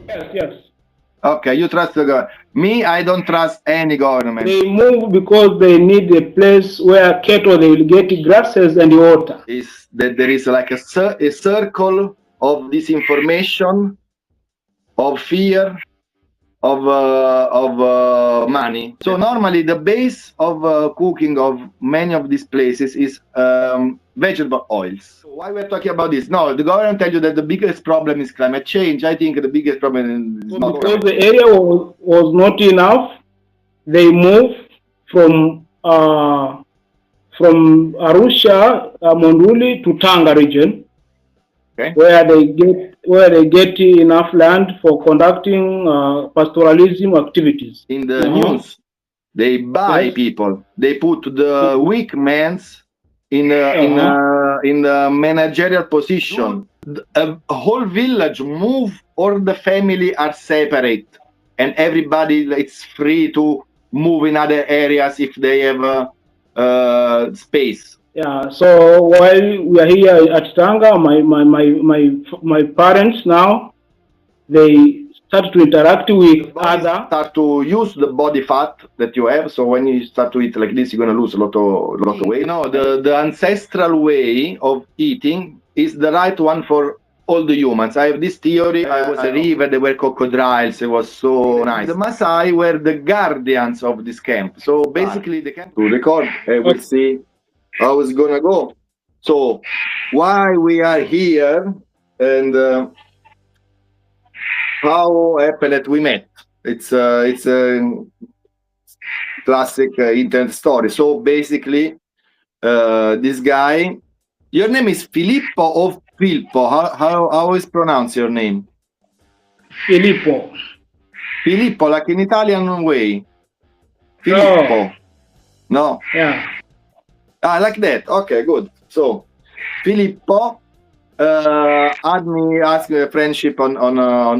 Yes, yes. Okay, you trust the government. Me, I don't trust any government. They move because they need a place where cattle they will get grasses and water. Is that there is like a circle of disinformation, of fear, of money. So normally the base of cooking of many of these places is vegetable oils. So why we're talking about this? No, the government tell you that the biggest problem is climate change. I think the biggest problem is So not because climate the change. area was not enough, they moved from Arusha, Monduli to Tanga region, Okay. where they get enough land for conducting pastoralism activities. In the news, they buy Yes. people. They put the weak men's Uh-huh. in the managerial position. A whole village move, or the family are separate, and everybody it's free to move in other areas if they have space. Yeah. So while we are here at Tanga, my parents now they start to interact with other. Start to use the body fat that you have. So when you start to eat like this, you're gonna lose a lot of weight. No, the ancestral way of eating is the right one for all the humans. I have this theory. I was a river, there were crocodiles. It was so nice. The Maasai were the guardians of this camp. So basically, the camp to record. We'll see how it's gonna go. So why we are here and how happened that we met. It's a classic internet story. So basically, this guy, your name is Filippo or Filippo? How is pronounced your name? Filipo. Filippo, like in Italian way. Filippo. No. Yeah. Ah, like that. Okay, good. So Filippo had me ask a friendship on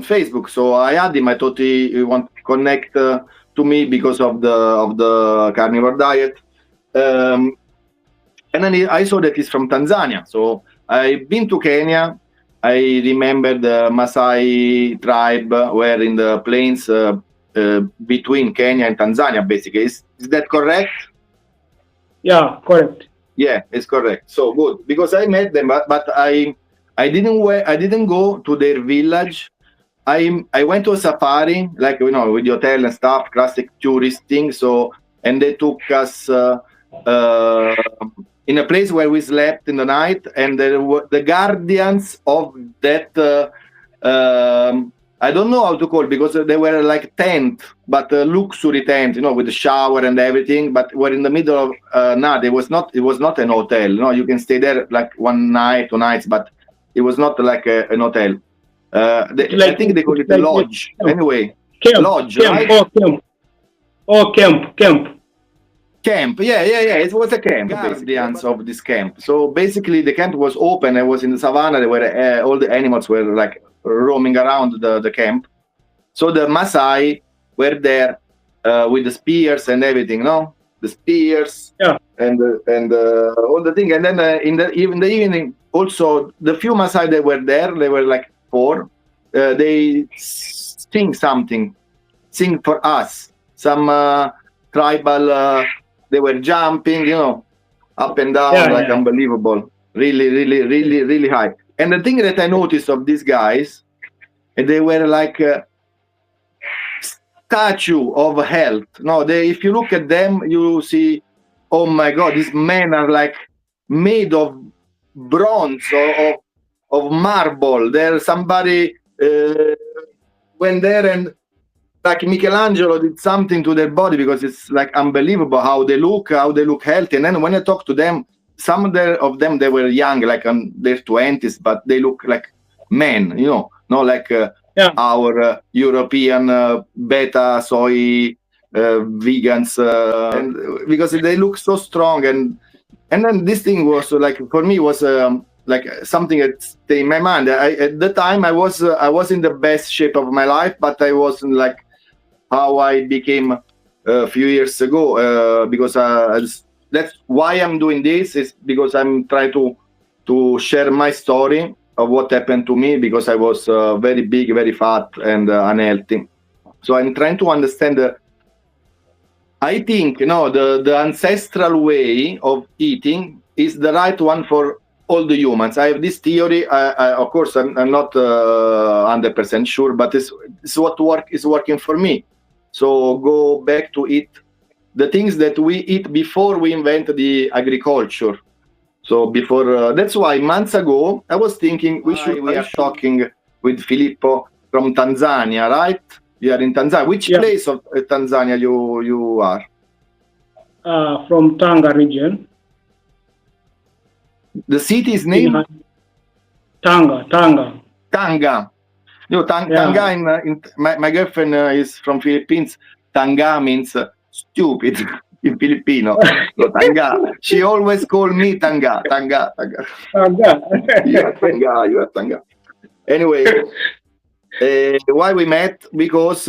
Facebook. So I had him. I thought he want to connect to me because of the carnivore diet. And then I saw that he's from Tanzania. So I've been to Kenya. I remember the Maasai tribe were in the plains between Kenya and Tanzania, basically. Is that correct? Yeah, correct. Yeah, it's correct. So good, because I met them, but I didn't go to their village. I went to a safari, like with the hotel and stuff, classic tourist thing. So and they took us in a place where we slept in the night, and there were the guardians of that. I don't know how to call it, because they were like tent, but luxury tent, with the shower and everything. But we're in the middle of night. It was not an hotel. You can stay there like one night, 2 nights, but it was not like an hotel. I think they call it a lodge. Anyway, Camp. lodge, Camp. right? Camp. Camp, yeah. It was a camp, guardians of this camp. So basically, the camp was open. I was in the savannah. There were all the animals were like roaming around the camp. So the Maasai were there with the spears and everything, the spears, Yeah. and all the thing. And then in the evening, also the few Maasai that were there, they were like 4. They sing for us, some tribal. They were jumping, up and down, unbelievable, really high. And the thing that I noticed of these guys, they were like a statue of health. No, if you look at them, you see, oh my God, these men are like made of bronze or of marble. There, somebody went there and, like Michelangelo, did something to their body, because it's like unbelievable how they look healthy. And then when I talk to them, some of them, they were young, like in their 20s, but they look like men, not like our European beta soy vegans, and because they look so strong. And then this thing was like, for me, was like something that stayed in my mind. At the time, I was in the best shape of my life, but I wasn't like how I became a few years ago, because that's why I'm doing this, is because I'm trying to share my story of what happened to me because I was very big, very fat, and unhealthy. So I'm trying to understand. I think the ancestral way of eating is the right one for all the humans. I have this theory. Of course, I'm not 100% sure, but it's what is working for me. So go back to eat the things that we eat before we invent the agriculture. So before that's why months ago I was thinking we are talking with Filipo from Tanzania, right? You are in Tanzania. Which place of Tanzania you are? From Tanga region. The city's name? Tanga. Tanga. Tanga in my girlfriend is from Philippines. Tanga means stupid in Filipino. So Tanga. She always call me Tanga. You are Tanga. Anyway, why we met? Because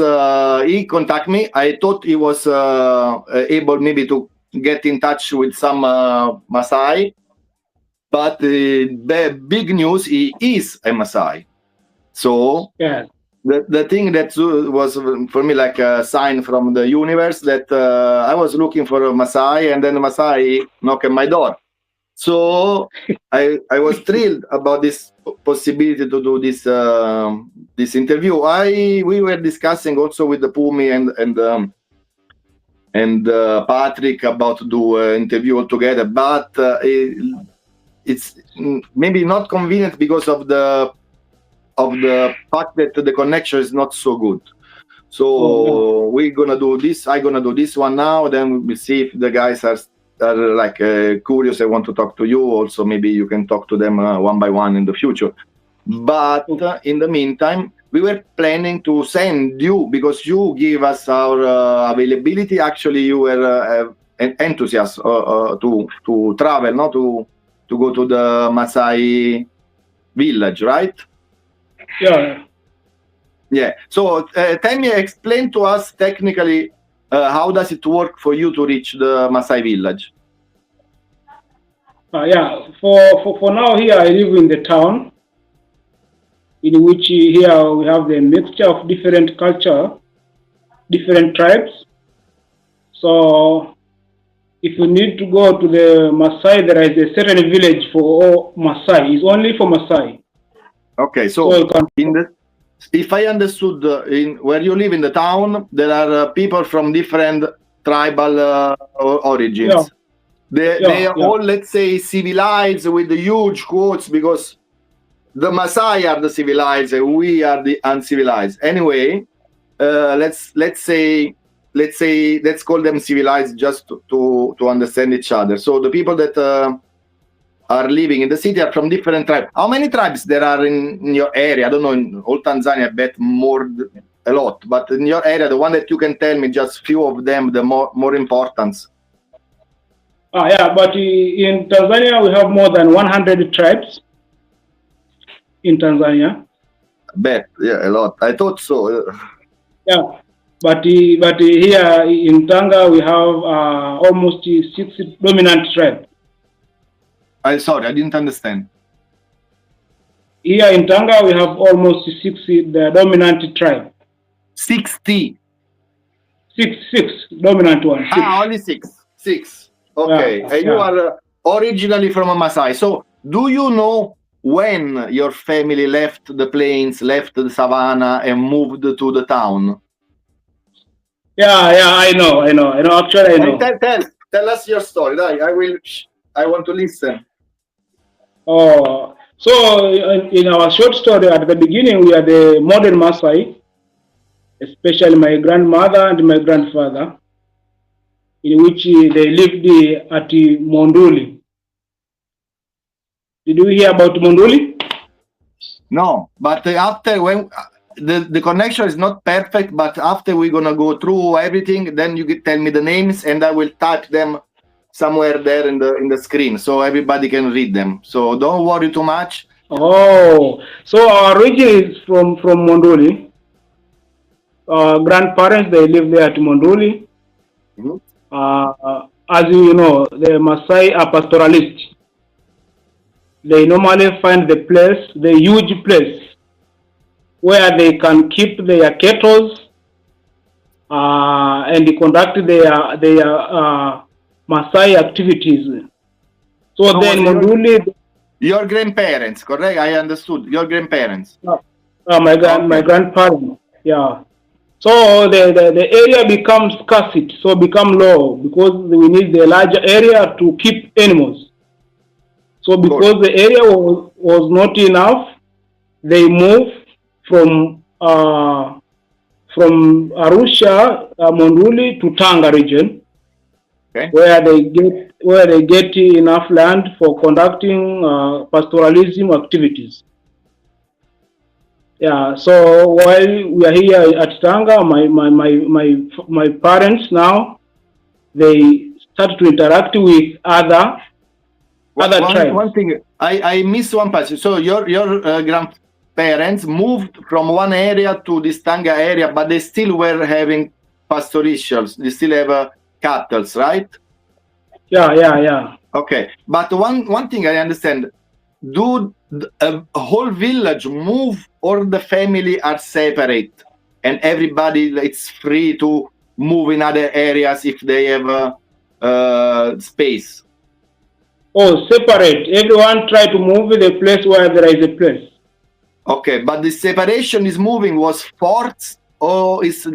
he contacted me. I thought he was able maybe to get in touch with some Maasai. But the big news, he is a Maasai. So the thing that was for me like a sign from the universe that I was looking for a Maasai, and then the Maasai knocked at my door. So I was thrilled about this possibility to do this interview. We were discussing also with the Pumi and Patrick about to do an interview all together, but it's maybe not convenient because of the fact that the connection is not so good. So we're gonna do this. I'm gonna do this one now. Then we'll see if the guys are like curious. I want to talk to you. Also, maybe you can talk to them one by one in the future. But in the meantime, we were planning to send you because you give us our availability. Actually, you were an enthusiast to travel, not to go to the Maasai village, right? Yeah. So tell me, explain to us technically how does it work for you to reach the Maasai village? For now here I live in the town, in which here we have the mixture of different culture, different tribes. So if you need to go to the Maasai, there is a certain village for all Maasai. It's only for Maasai. Okay, so if I understood, where you live in the town, there are people from different tribal origins. They are all, let's say, civilized with the huge quotes because the Maasai are the civilized and we are the uncivilized. Anyway, let's call them civilized just to understand each other. So the people that are living in the city are from different tribes. How many tribes there are in your area? I don't know, in all Tanzania, I bet a lot. But in your area, the one that you can tell me, just few of them, the more importance. But in Tanzania, we have more than 100 tribes in Tanzania. Bet, a lot. I thought so. But here in Tanga, we have almost 6 dominant tribes. I'm sorry, I didn't understand. Here in Tanga, we have almost 60 the dominant tribe. 60? Six dominant ones. Only six. Okay, and you are originally from a Maasai. So do you know when your family left the plains, left the savannah, and moved to the town? I know. Actually, I know. Tell us your story. I want to listen. So in our short story, at the beginning, we are the modern Maasai, especially my grandmother and my grandfather, in which they lived at Monduli. Did you hear about Monduli? No, but after when the connection is not perfect, but after we're gonna go through everything, then you can tell me the names and I will type them somewhere there in the screen so everybody can read them. So don't worry too much. So our origin is from Monduli. Our grandparents, they lived there at Monduli. As you know, the Maasai are pastoralists. they normally find the huge place where they can keep their cattle and conduct their Maasai activities. So No, then was Monduli, your grandparents, correct? I understood. Your grandparents. my Okay. grandparents, yeah. So the area becomes scarcity, so become low because we need the larger area to keep animals. So Good. because the area was not enough, they moved from Arusha, Monduli to Tanga region, Okay. where they get enough land for conducting pastoralism activities. Yeah. So while we are here at Tanga, my parents now they start to interact with other One tribes. thing, I missed one passage. So your grandparents moved from one area to this Tanga area, but they still were having pastorals. They still have cattle, right? Yeah. Okay. But one thing I understand: do a whole village move, or the family are separate, and everybody it's free to move in other areas if they have space? Oh, separate. Everyone try to move to the place where there is a place. Okay, but the separation is moving was forced or is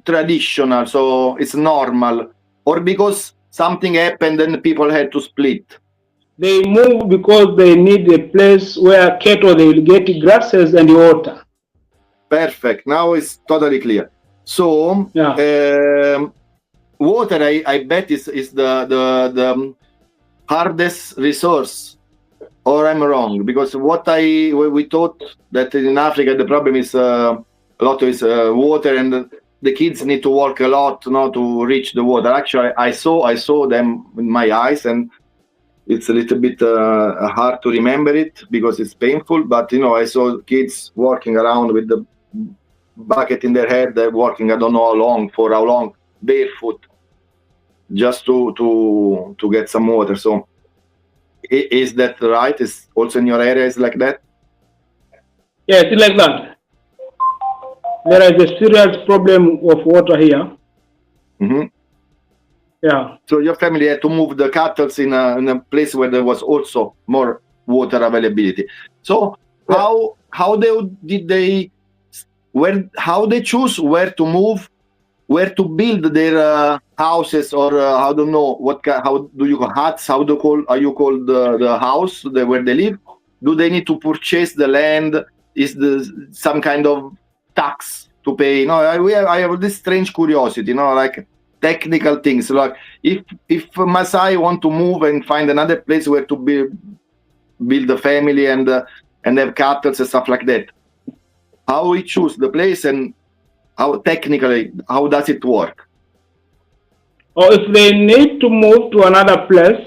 traditional, so it's normal, or because something happened and people had to split? They move because they need a place where cattle they will get grasses and water. Perfect. Now it's totally clear. So Yeah. water, I bet is the hardest resource, or I'm wrong? Because we thought that in Africa the problem is a lot is water, and the kids need to work a lot, to reach the water. Actually, I saw them with my eyes, and it's a little bit hard to remember it because it's painful. But I saw kids walking around with the bucket in their head. They're walking, I don't know for how long, barefoot, just to get some water. So is that right? Is also in your area is like that? Yeah, it's like that. There is a serious problem of water here. Mm-hmm. Yeah. So your family had to move the cattle in a place where there was also more water availability. So how they choose where to move, where to build their houses, or I don't know how do you call huts? How are you called the house where they live? Do they need to purchase the land? Is there some kind of tax to pay? I have this strange curiosity. Like technical things. Like if Maasai want to move and find another place where to build a family and have cattle and stuff like that, how we choose the place and how technically how does it work? Or if they need to move to another place,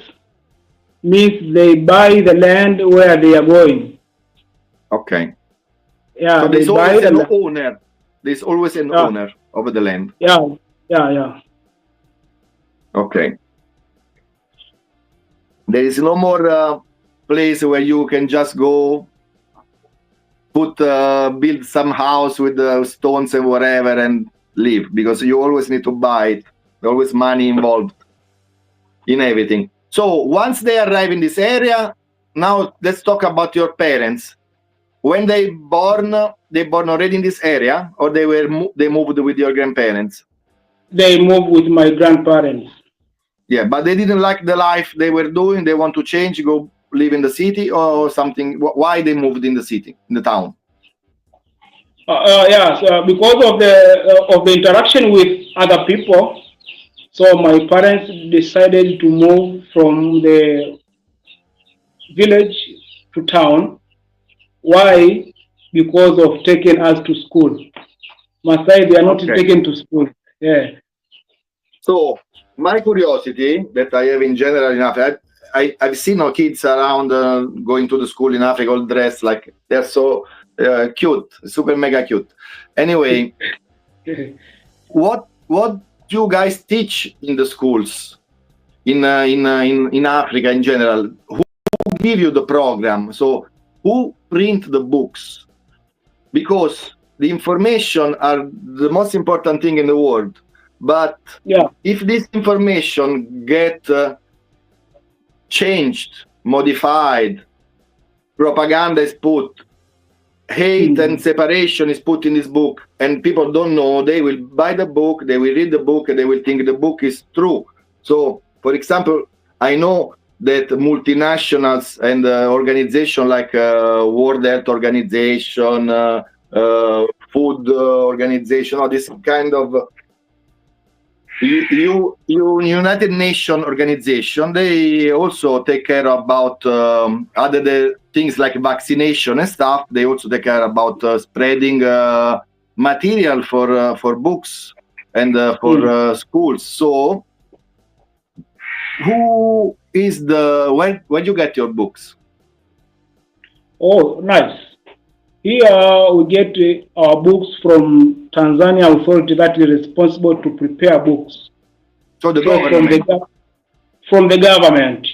means they buy the land where they are going. Okay. Yeah. So there's they always buy an the owner. There's always an owner of the land. Yeah. Okay. There is no more place where you can just go build some house with stones and whatever and live, because you always need to buy it. There's always money involved in everything. So once they arrive in this area, now let's talk about your parents. When they born already in this area, or they moved with your grandparents? They moved with my grandparents. Yeah, but they didn't like the life they were doing. They want to change, go live in the city or something. Why they moved in the city, in the town? Yes, because of the interaction with other people. So my parents decided to move from the village to town. Why? Because of taking us to school. Maasai, they are not taken to school. Yeah. So my curiosity that I have in general in Africa, I've seen kids around going to the school in Africa all dressed like they're so cute, super mega cute. Anyway, what do you guys teach in the schools in Africa in general? Who give you the program? So who print the books? Because the information are the most important thing in the world. But if this information get changed, modified, propaganda is put, hate and separation is put in this book, and people don't know, they will buy the book, they will read the book, and they will think the book is true. So, for example, I know that multinationals and organizations like World Health Organization, Food Organization, or this kind of United Nations organization, they also take care about other things like vaccination and stuff. They also take care about spreading material for books and for schools. So who is where you get your books? Oh, nice. Here we get our books from Tanzania authority that is responsible to prepare books. So the government? From the government.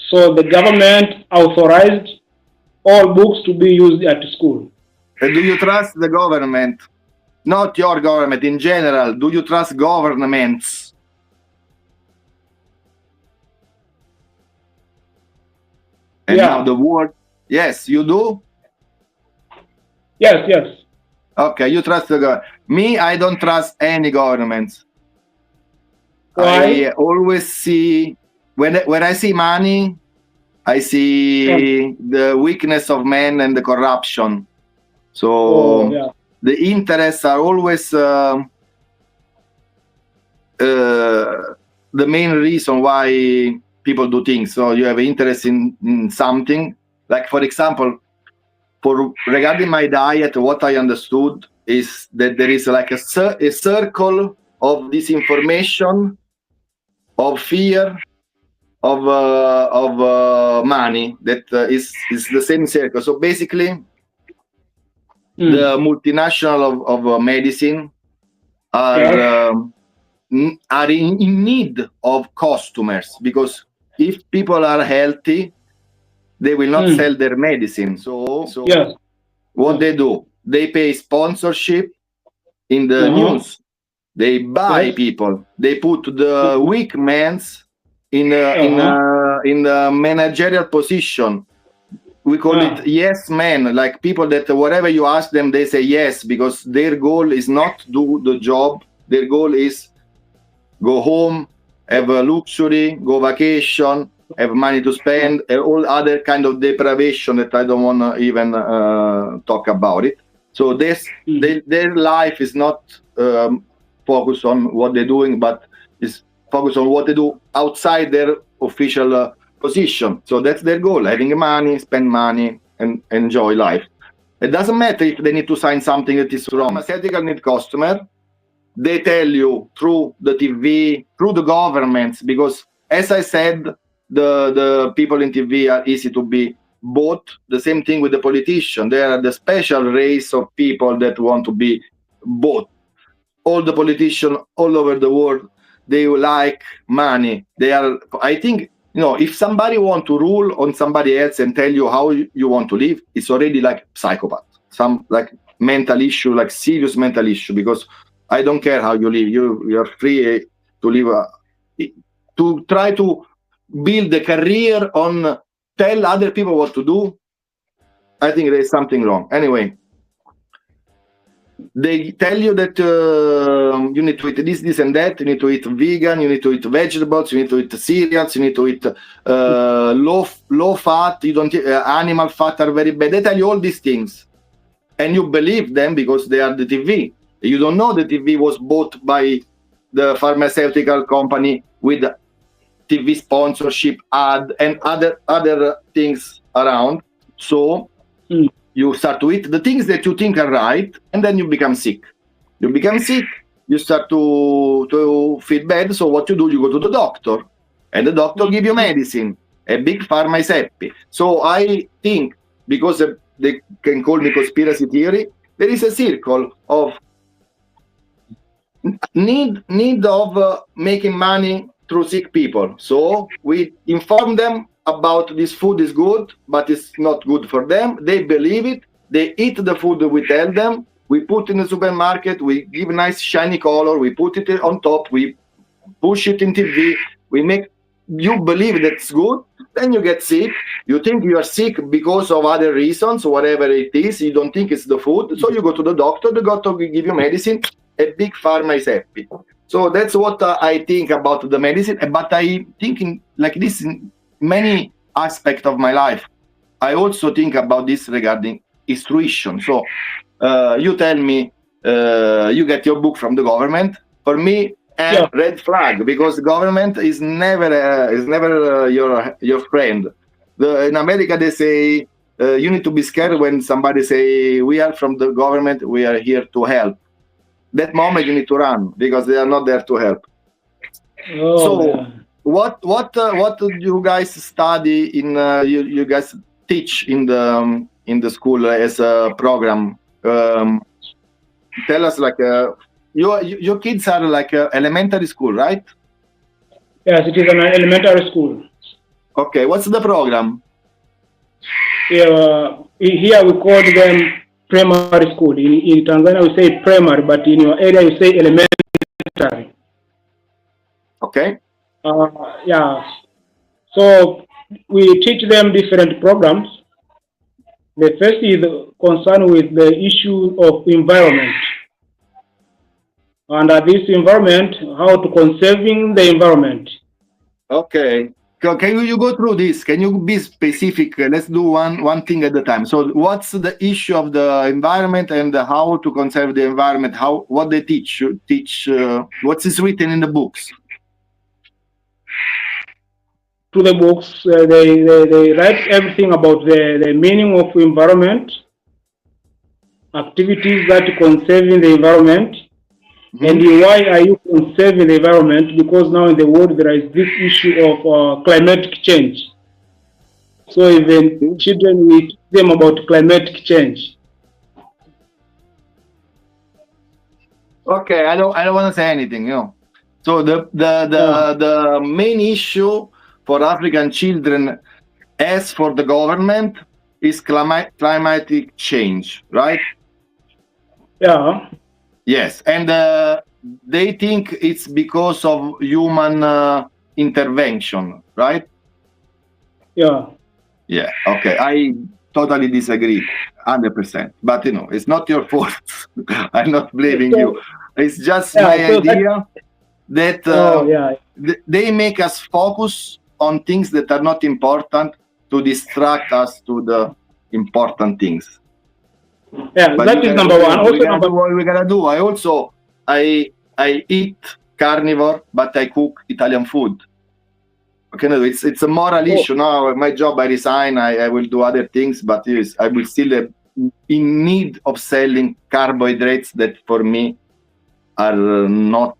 So the government authorized all books to be used at school. And do you trust the government? Not your government, in general. Do you trust governments? And now the word, yes, you do? Yes. Okay, you trust the government. Me, I don't trust any governments. Why? I always see, when I see money, I see the weakness of men and the corruption. So the interests are always the main reason why people do things. So you have interest in something. Like, for example, regarding my diet, what I understood is that there is like a circle of disinformation, of fear, of money that is the same circle. So basically, the multinational of medicine are in need of customers, because if people are healthy, they will not sell their medicine. So what they do, they pay sponsorship in the news. They buy people. They put the weak men's in the managerial position. We call it yes men, like people that whatever you ask them, they say yes, because their goal is not do the job. Their goal is go home, have a luxury, go vacation, have money to spend, and all other kind of deprivation that I don't want to even talk about it. So their life is not focused on what they're doing, but is focused on what they do outside their official position. So that's their goal: having money, spend money, and enjoy life. It doesn't matter if they need to sign something that is wrong. Pharmaceutical need customer. They tell you through the TV, through the governments, because as I said, the people in TV are easy to be bought. The same thing with the politician. They are the special race of people that want to be bought. All the politicians all over the world, they like money. They are, I think, if somebody want to rule on somebody else and tell you how you want to live, it's already like psychopath. Some like mental issue, like serious mental issue, because I don't care how you live. You're free to live, to try to build a career on tell other people what to do. I think there's something wrong. Anyway, they tell you that you need to eat this and that. You need to eat vegan. You need to eat vegetables. You need to eat cereals. You need to eat low fat. You don't animal fat are very bad. They tell you all these things, and you believe them because they are the TV. You don't know the TV was bought by the pharmaceutical company with TV sponsorship, ad, and other things around. So you start to eat the things that you think are right, and then you become sick. You become sick, you start to feel bad. So what you do, you go to the doctor, and the doctor give you medicine. A big pharma is happy. So I think, because they can call me conspiracy theory, there is a circle of need of making money through sick people. So we inform them about this food is good, but it's not good for them. They believe it. They eat the food that we tell them. We put in the supermarket. We give nice shiny color. We put it on top. We push it in TV. We make you believe that's good. Then you get sick. You think you are sick because of other reasons, whatever it is. You don't think it's the food. So you go to the doctor. The doctor will give you medicine. A big pharma is happy. So that's what I think about the medicine. But I think like this in many aspects of my life. I also think about this regarding instruction. So you tell me you get your book from the government. For me, a red flag, because government is never your friend. In America, they say you need to be scared when somebody say we are from the government, we are here to help. That moment you need to run because they are not there to help. Oh, so man. what do you guys study in you guys teach in the school as a program? Tell us, like your kids are like elementary school, right? Yes, it is an elementary school. Okay, what's the program? Here we call them primary school. In Tanzania we say primary, but in your area you say elementary. Okay. Yeah. So we teach them different programs. The first is concerned with the issue of environment. And this environment, how to conserving the environment. Okay. Can you go through this? Can you be specific? Let's do one thing at a time. So what's the issue of the environment and how to conserve the environment? What they teach what is written in the books? To the books, they write everything about the meaning of environment, activities that conserving the environment, and why are you conserving the environment? Because now in the world there is this issue of climatic change. So even children, we teach them about climatic change. Okay, I don't want to say anything, you know. So the main issue for African children, as for the government, is climatic change, right? Yeah. Yes, and they think it's because of human intervention, right? Yeah. Yeah. Okay, I totally disagree, 100%. But you know, it's not your fault. I'm not blaming you. It's just my idea that they make us focus on things that are not important to distract us to the important things. Yeah, but that is number one. Also, what we gotta do. I eat carnivore, but I cook Italian food. Okay, no, it's a moral issue. Now, my job, I resign. I will do other things, but yes, I will still in need of selling carbohydrates that for me are not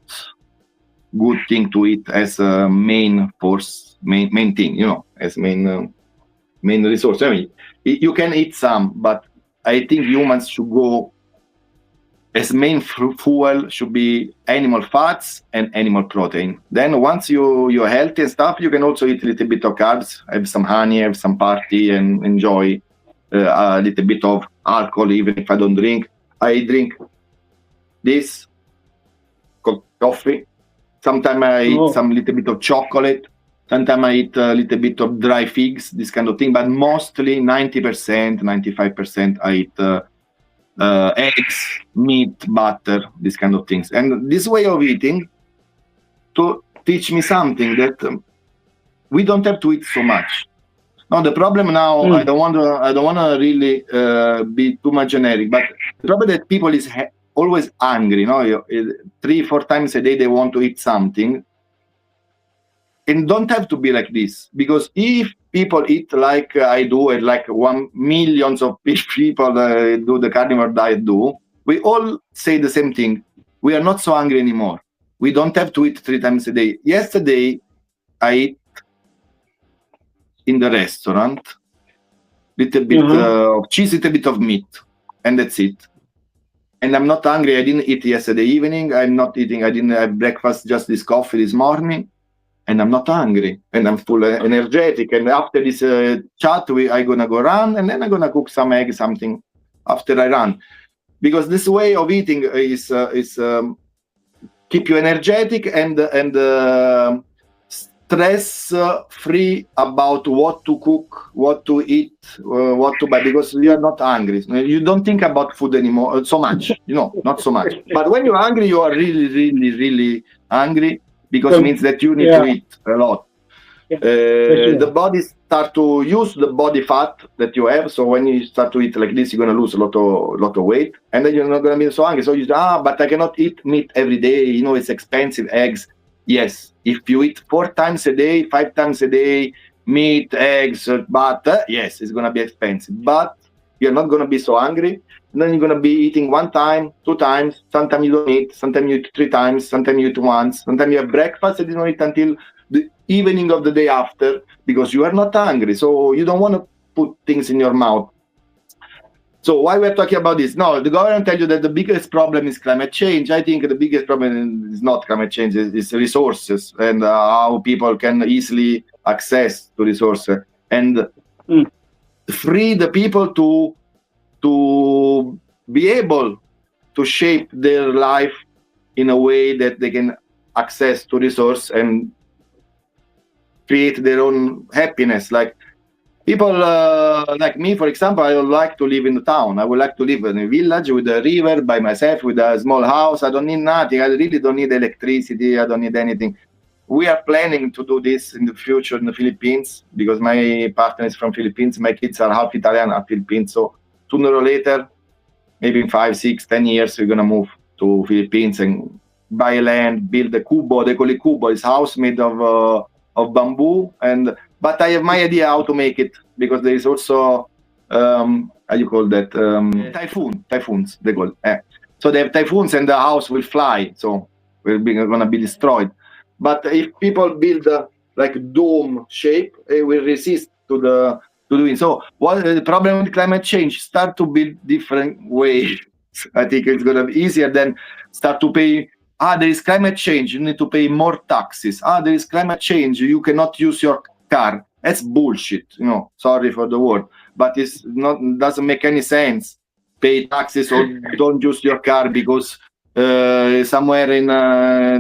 good thing to eat as a main thing. You know, as main resource. I mean, you can eat some, but I think humans should go as main fuel should be animal fats and animal protein. Then once you're healthy and stuff, you can also eat a little bit of carbs, have some honey, have some party, and enjoy a little bit of alcohol. Even if I don't drink, I drink this coffee. Sometimes I eat some little bit of chocolate. Sometimes I eat a little bit of dry figs, this kind of thing. But mostly 90%, 95%, I eat eggs, meat, butter, these kind of things. And this way of eating to teach me something that we don't have to eat so much. Now the problem now, I don't want to really be too much generic, but the problem that people is always hungry. You know, 3-4 times a day they want to eat something. And don't have to be like this, because if people eat like I do, and like 1 million of people do the carnivore diet do, we all say the same thing. We are not so hungry anymore. We don't have to eat 3 times a day. Yesterday, I ate in the restaurant, little bit of cheese, little bit of meat, and that's it. And I'm not hungry. I didn't eat yesterday evening. I'm not eating. I didn't have breakfast, just this coffee this morning. and I'm not hungry, and I'm full energetic. And after this chat, I'm gonna go run, and then I'm gonna cook some eggs, something after I run, because this way of eating is keep you energetic and stress free about what to cook, what to eat, what to buy, because you are not hungry. You don't think about food anymore so much, not so much. But when you're hungry, you are really, really, really hungry, because it means that you need to eat a lot. The body start to use the body fat that you have. So when you start to eat like this, you're gonna lose a lot of weight, and then you're not gonna be so hungry. So you say, but I cannot eat meat every day. It's expensive. Eggs, yes. If you eat 4 times a day, 5 times a day, meat, eggs, butter, yes, it's gonna be expensive. But you're not gonna be so hungry. And then you're gonna be eating 1 time, 2 times. Sometimes you don't eat. Sometimes you eat 3 times. Sometimes you eat once. Sometimes you have breakfast and you don't eat until the evening of the day after, because you are not hungry, so you don't want to put things in your mouth. So why we're talking about this? No, the government tell you that the biggest problem is climate change. I think the biggest problem is not climate change, it's resources, and how people can easily access to resources, and free the people to be able to shape their life in a way that they can access to resource and create their own happiness. Like people like me, for example, I would like to live in the town. I would like to live in a village with a river by myself, with a small house. I don't need nothing. I really don't need electricity. I don't need anything. We are planning to do this in the future in the Philippines, because my partner is from Philippines. My kids are half Italian, half Philippines. So sooner or later, maybe in 5, 6, 10 years, we're gonna move to Philippines and buy land, build a cubo. They call it cubo. It's a house made of bamboo, but I have my idea how to make it, because there is also how you call that, typhoons they call it. So they have typhoons and the house will fly, so gonna be destroyed. But if people build like dome shape, it will resist to doing so. What the problem with climate change? Start to build different ways. I think it's gonna be easier than start to pay. There is climate change, you need to pay more taxes. There is climate change, you cannot use your car. That's bullshit, sorry for the word, but doesn't make any sense. Pay taxes or don't use your car because somewhere in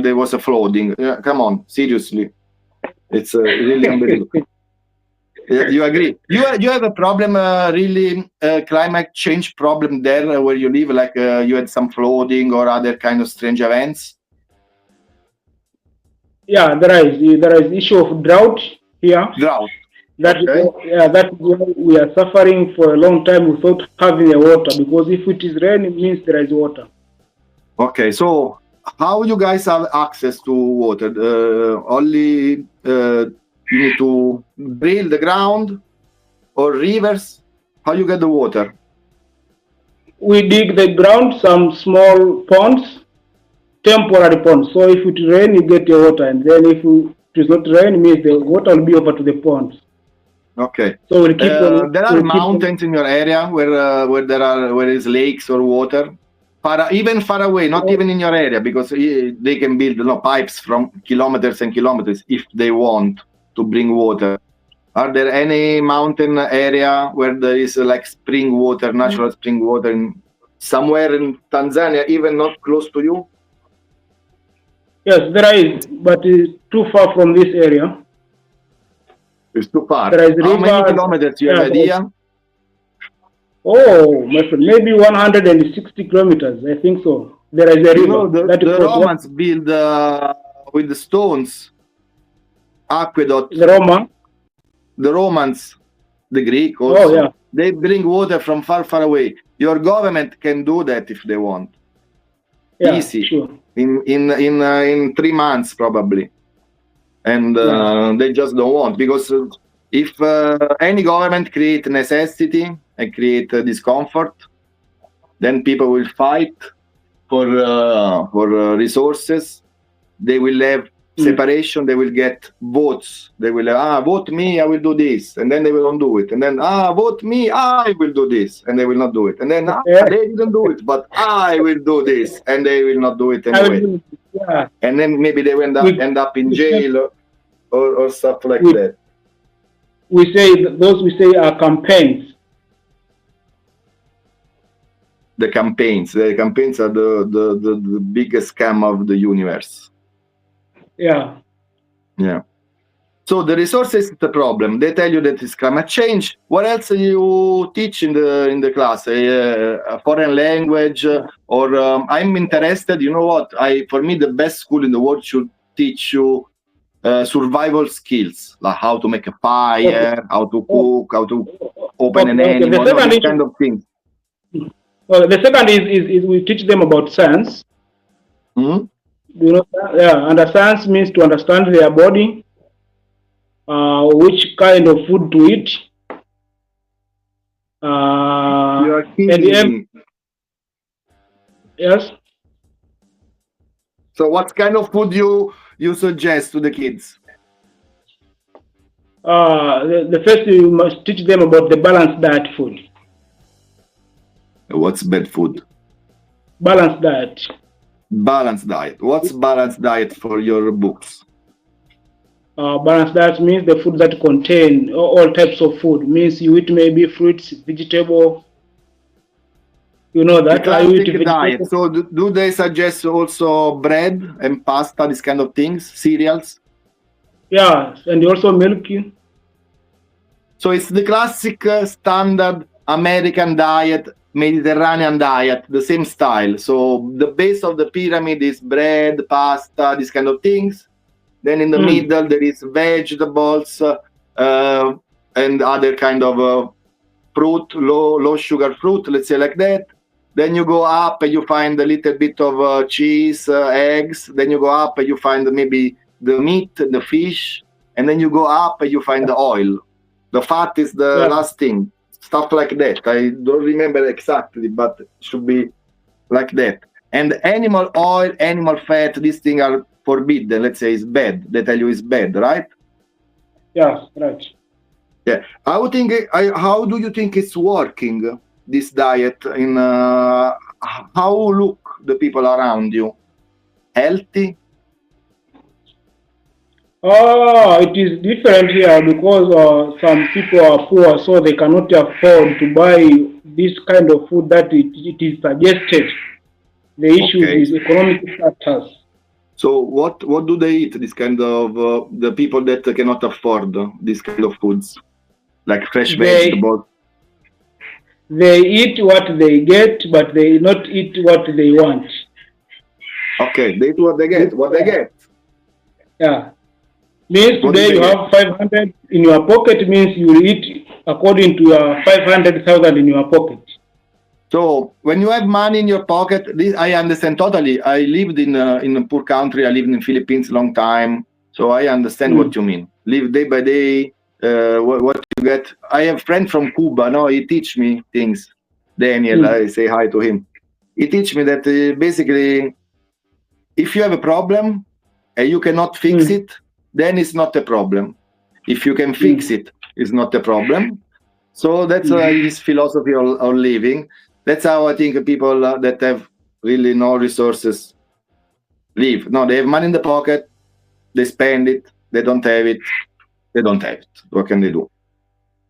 there was a flooding. Come on, seriously. It's really unbelievable. You agree? You have a problem, really climate change problem there where you live, like you had some flooding or other kind of strange events? Yeah, there is issue of drought here. Drought. That we are suffering for a long time without having a water, because if it is rain, it means there is water. Okay, so how you guys have access to water? Only you need to drill the ground or rivers? How you get the water? We dig the ground, some small ponds, temporary ponds. So if it rain, you get your water, and then if it is not rain, it means the water will be over to the ponds. Okay. So we'll keep there are mountains in your area where is lakes or water, even far away, not even in your area, because they can build pipes from kilometers and kilometers if they want to bring water. Are there any mountain area where there is like spring water, natural spring water, somewhere in Tanzania, even not close to you? Yes, there is, but it's too far from this area. It's too far. There is How many kilometers? Do you have an idea? Oh, my friend, maybe 160 kilometers. I think so. There is a river. The Romans built with the stones aqueduct. The Romans, the Greek also, they bring water from far, far away. Your government can do that if they want. Easy. Sure. In 3 months probably. And they just don't want, because if any government create necessity and create discomfort, then people will fight for resources. They will have separation. They will get votes. They will vote me, I will do this, and then they will not do it. And then vote me, I will do this, and they will not do it. And then they didn't do it, but I will do this, and they will not do it anyway. And then maybe they will end up in jail. or stuff like we, that? we say are campaigns. The campaigns are the biggest scam of the universe. Yeah. So the resources is the problem. They tell you that it's climate change. What else you teach in the class? A foreign language, or I'm interested. You know what? For me, the best school in the world should teach you survival skills, like how to make a fire, how to cook, how to open an animal, these kind of things. Well, the second is we teach them about science. Mm-hmm. You know, and science means to understand their body, which kind of food to eat. You are kidding me. Yes. So what kind of food you suggest to the kids? The first you must teach them about the balanced diet food. What's bad food? Balanced diet. Balanced diet. What's balanced diet for your books? Balanced diet means the food that contain all types of food. Means you eat maybe fruits, vegetable. You know that. The classic diet. So do they suggest also bread and pasta, these kind of things, cereals? Yeah, and also milk. So it's the classic standard American diet, Mediterranean diet, the same style. So the base of the pyramid is bread, pasta, these kind of things. Then in the middle there is vegetables and other kind of fruit, low sugar fruit, let's say like that. Then you go up and you find a little bit of cheese, eggs. Then you go up and you find maybe the meat, the fish. And then you go up and you find the oil. The fat is the last thing. Stuff like that. I don't remember exactly, but it should be like that. And animal oil, animal fat, these things are forbidden. Let's say it's bad. They tell you it's bad, right? Yeah, right. Yeah. How do you think it's working, this diet? In how look the people around you? Healthy? It is different here because some people are poor, so they cannot afford to buy this kind of food that it is suggested. The issue is economic factors. So what do they eat? This kind of the people that cannot afford this kind of foods, like fresh vegetables. They eat what they get, but they not eat what they want. Okay, they eat what they get. What they get. Yeah. Means today you have 500 in your pocket, means you eat according to your 500,000 in your pocket. So when you have money in your pocket, this I understand totally. I lived in a poor country. I lived in Philippines a long time, so I understand what you mean. Live day by day. What you get. I have a friend from Cuba. No, he teach me things. Daniel, I say hi to him. He teach me that basically, if you have a problem and you cannot fix it, then it's not a problem. If you can fix it, it's not a problem. So that's his philosophy of living. That's how I think people that have really no resources live. No, they have money in the pocket, they spend it, they don't have it, they don't have it. What can they do?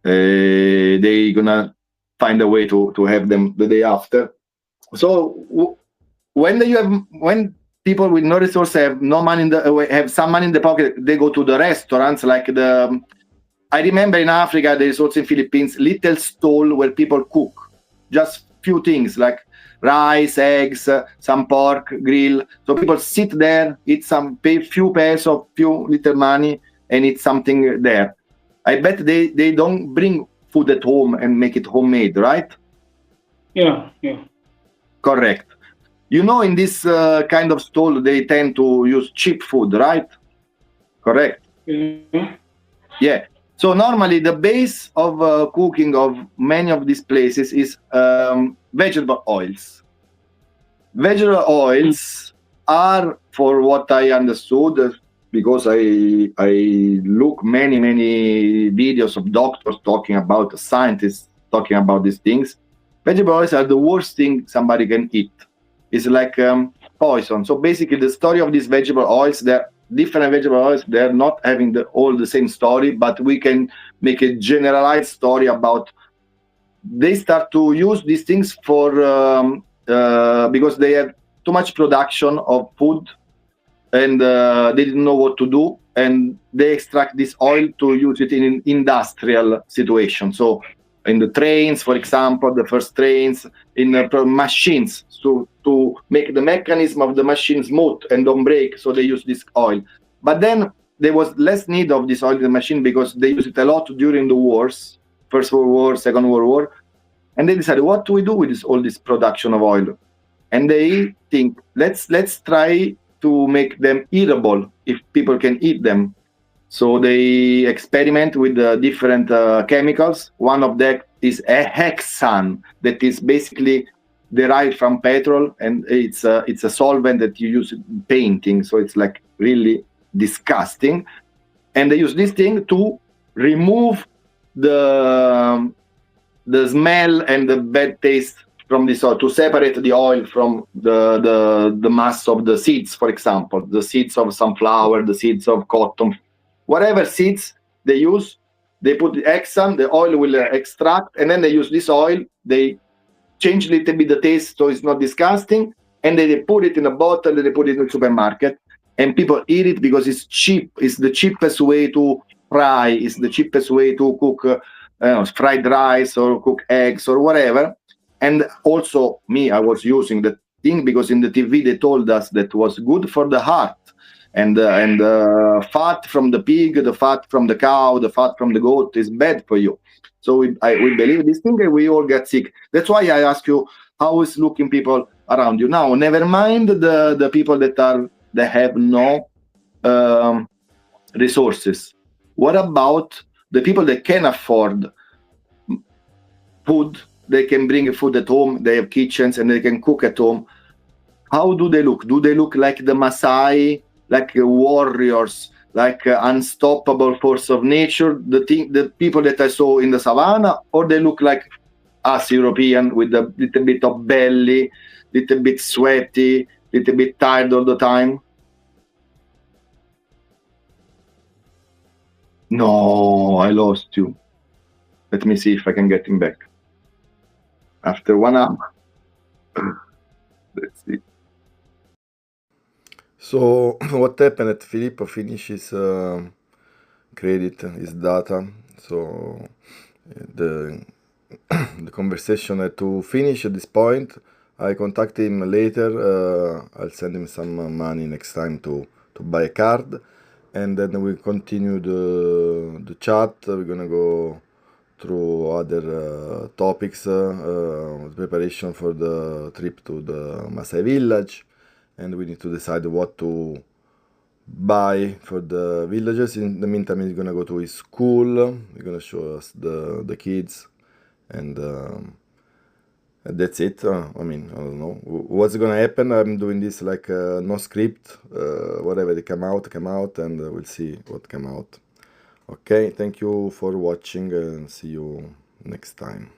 They're gonna find a way to have them the day after. So when people with no resources have no money have some money in the pocket, they go to the restaurants like I remember in Africa there is also in Philippines little stall where people cook just few things like rice, eggs, some pork, grill. So people sit there, eat pay few pesos, few little money, and eat something there. I bet they don't bring food at home and make it homemade, right? Yeah. Correct. You know, in this kind of stall, they tend to use cheap food, right? Correct. Yeah. So normally the base of cooking of many of these places is vegetable oils. Vegetable oils are, for what I understood, because I look many videos of doctors talking about, scientists talking about these things. Vegetable oils are the worst thing somebody can eat. It's like poison. So basically the story of these vegetable oils, they're different vegetable oils, they're not having all the same story, but we can make a generalized story about. They start to use these things for because they have too much production of food, and they didn't know what to do, and they extract this oil to use it in an industrial situation. So in the trains, for example, the first trains, in machines, to make the mechanism of the machine smooth and don't break, so they use this oil. But then there was less need of this oil in the machine because they use it a lot during the wars, First World War, Second World War, and they decided, what do we do with all this production of oil? And they think, let's try to make them eatable if people can eat them. So they experiment with different chemicals. One of them is a hexane that is basically derived from petrol, and it's a solvent that you use in painting. So it's like really disgusting. And they use this thing to remove the smell and the bad taste from this oil, to separate the oil from the mass of the seeds, for example, the seeds of sunflower, the seeds of cotton, whatever seeds they use, they put the hexane, the oil will extract, and then they use this oil, they change a little bit the taste so it's not disgusting, and then they put it in a bottle and they put it in the supermarket, and people eat it because it's cheap. It's the cheapest way to fry, it's the cheapest way to cook fried rice or cook eggs or whatever. And also I was using the thing because in the TV they told us that was good for the heart, and fat from the pig, the fat from the cow, the fat from the goat is bad for you. So we believe this thing and we all get sick. That's why I ask you, how is looking people around you now? Never mind the people that have no resources. What about the people that can afford food? They can bring food at home, they have kitchens and they can cook at home. How do they look? Do they look like the Maasai, like warriors, like unstoppable force of nature, the people that I saw in the savannah, or they look like us European with a little bit of belly, little bit sweaty, little bit tired all the time? No, I lost you. Let me see if I can get him back. After 1 hour. Let's see. So what happened at Filippo finished his credit, his data. So the conversation had to finish at this point. I contact him later. I'll send him some money next time to buy a card, and then we continue the chat. We're gonna go through other topics, preparation for the trip to the Maasai village, and we need to decide what to buy for the villagers. In the meantime, he's gonna go to his school. He's gonna show us the kids, and that's it. I mean, I don't know what's gonna happen. I'm doing this like no script. Whatever they come out, and we'll see what come out. Okay, thank you for watching and see you next time.